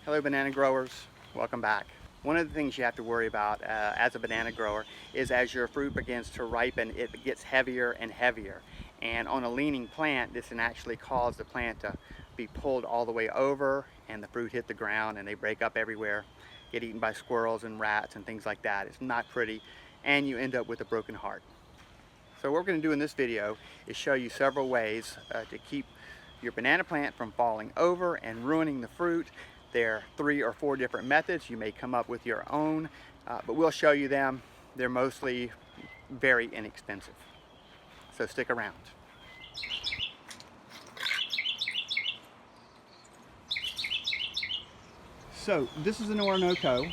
Hello banana growers, welcome back. One of the things you have to worry about as a banana grower is as your fruit begins to ripen, it gets heavier and heavier. And on a leaning plant, this can actually cause the plant to be pulled all the way over and the fruit hit the ground and they break up everywhere, get eaten by squirrels and rats and things like that. It's not pretty and you end up with a broken heart. So what we're going to do in this video is show you several ways to keep your banana plant from falling over and ruining the fruit. There are 3 or 4 different methods. You may come up with your own, but we'll show you them. They're mostly very inexpensive. So stick around. So this is an Orinoco.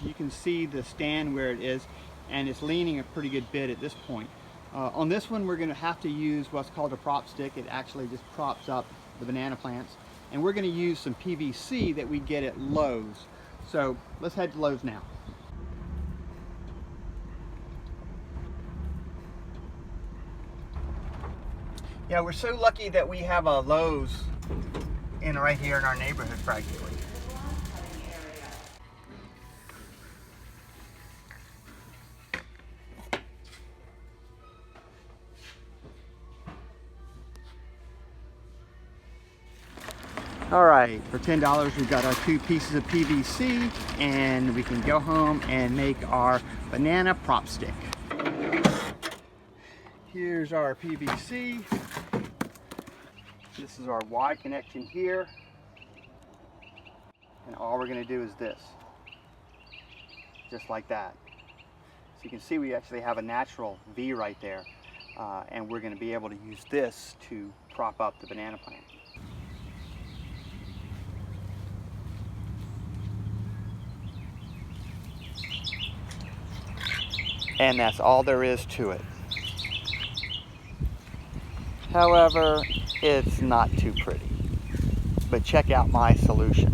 You can see the stand where it is, and it's leaning a pretty good bit at this point. On this one, we're going to have to use what's called a prop stick. It actually just props up the banana plants. And we're going to use some PVC that we get at Lowe's. So let's head to Lowe's now. Yeah, we're so lucky that we have a Lowe's right here in our neighborhood practically. All right, for $10 we've got our 2 pieces of PVC and we can go home and make our banana prop stick. Here's our PVC. This is our Y connection here. And all we're going to do is this. Just like that. So you can see we actually have a natural V right there. And we're going to be able to use this to prop up the banana plant. And that's all there is to it. However, it's not too pretty. But check out my solution.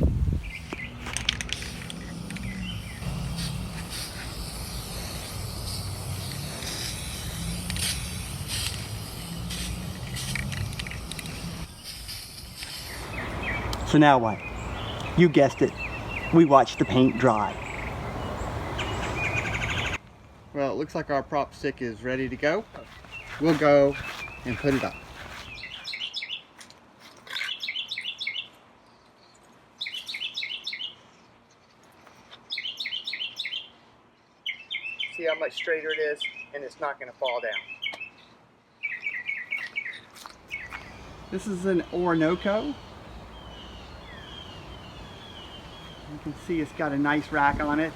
So now what? You guessed it. We watched the paint dry. Well, it looks like our prop stick is ready to go. We'll go and put it up. See how much straighter it is, and it's not going to fall down. This is an Orinoco. You can see it's got a nice rack on it.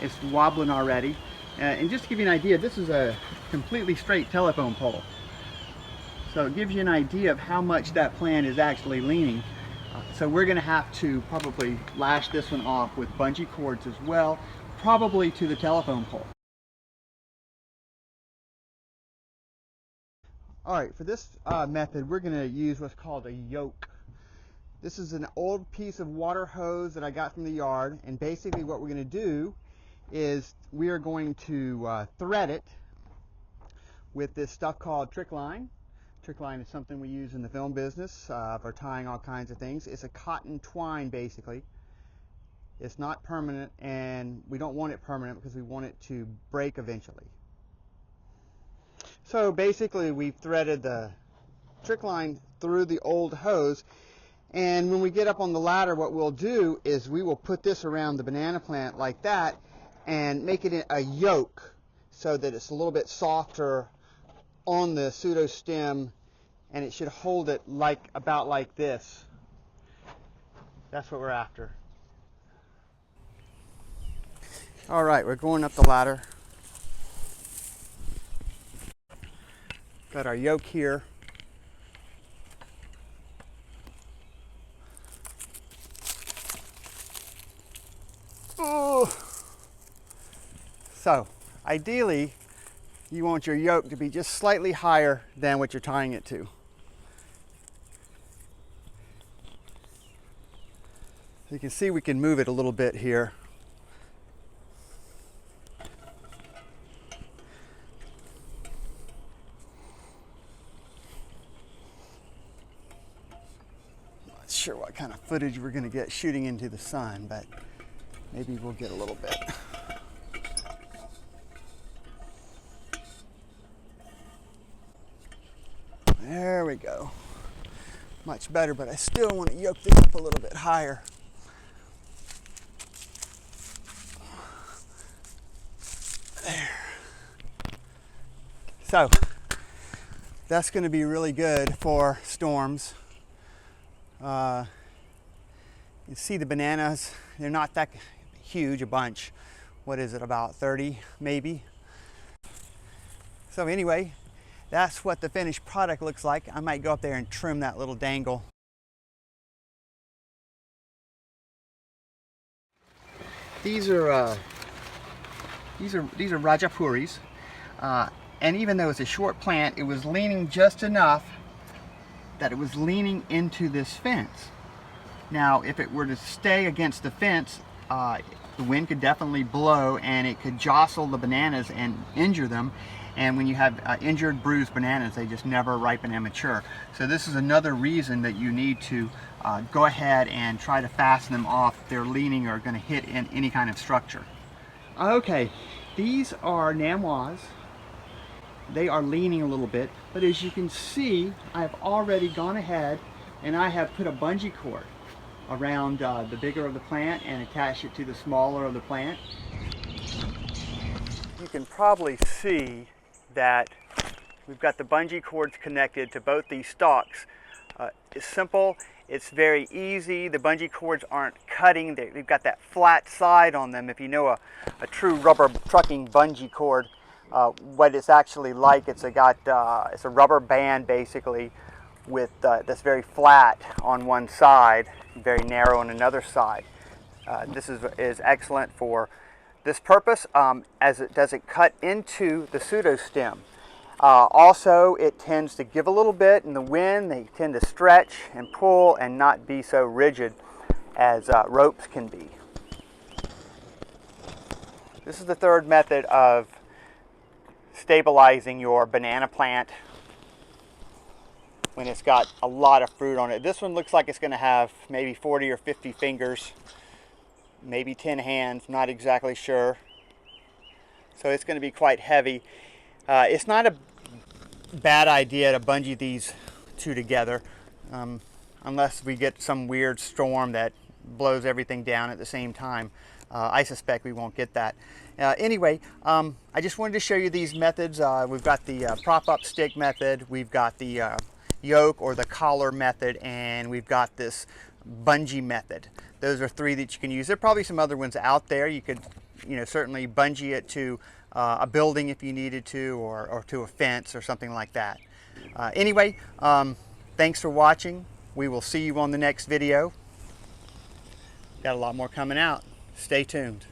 It's wobbling already. And just to give you an idea, this is a completely straight telephone pole. So it gives you an idea of how much that plant is actually leaning. So we're going to have to probably lash this one off with bungee cords as well, probably to the telephone pole. Alright, for this method we're going to use what's called a yoke. This is an old piece of water hose that I got from the yard, and basically what we're going to do is we are going to thread it with this stuff called trick line. Trick line is something we use in the film business for tying all kinds of things. It's a cotton twine basically. It's not permanent, and we don't want it permanent because we want it to break eventually. So basically we've threaded the trick line through the old hose, and when we get up on the ladder, what we'll do is we will put this around the banana plant like that and make it a yoke so that it's a little bit softer on the pseudo stem, and it should hold it about like this. That's what we're after. All right, we're going up the ladder. Got our yoke here. Ooh. So, ideally, you want your yoke to be just slightly higher than what you're tying it to. So you can see we can move it a little bit here. Not sure what kind of footage we're going to get shooting into the sun, but maybe we'll get a little bit. There we go. Much better, but I still want to yoke this up a little bit higher. There. So that's going to be really good for storms. You see the bananas, they're not that huge a bunch. What is it, about 30 maybe? So anyway, that's what the finished product looks like. I might go up there and trim that little dangle. These are Rajapuris, and even though it's a short plant, it was leaning just enough that it was leaning into this fence. Now, if it were to stay against the fence, the wind could definitely blow and it could jostle the bananas and injure them. And when you have injured, bruised bananas, they just never ripen and mature. So this is another reason that you need to go ahead and try to fasten them off if they're leaning or going to hit in any kind of structure. Okay, these are Namois. They are leaning a little bit, but as you can see, I've already gone ahead and I have put a bungee cord around the bigger of the plant and attached it to the smaller of the plant. You can probably see that we've got the bungee cords connected to both these stalks. It's simple, it's very easy. The bungee cords aren't cutting, they've got that flat side on them. If you know a true rubber trucking bungee cord, what it's actually like, it's a rubber band basically with that's very flat on one side, very narrow on another side. This is excellent for this purpose, as it doesn't cut into the pseudostem. Also, it tends to give a little bit in the wind. They tend to stretch and pull and not be so rigid as ropes can be. This is the third method of stabilizing your banana plant when it's got a lot of fruit on it. This one looks like it's going to have maybe 40 or 50 fingers, maybe 10 hands, not exactly sure. So it's going to be quite heavy. It's not a bad idea to bungee these two together, unless we get some weird storm that blows everything down at the same time. I suspect we won't get that. Anyway, I just wanted to show you these methods. We've got the prop-up stick method, we've got the yoke or the collar method, and we've got this bungee method. Those are three that you can use. There are probably some other ones out there. You could, certainly bungee it to a building if you needed to, or to a fence or something like that. Anyway, thanks for watching. We will see you on the next video. Got a lot more coming out. Stay tuned.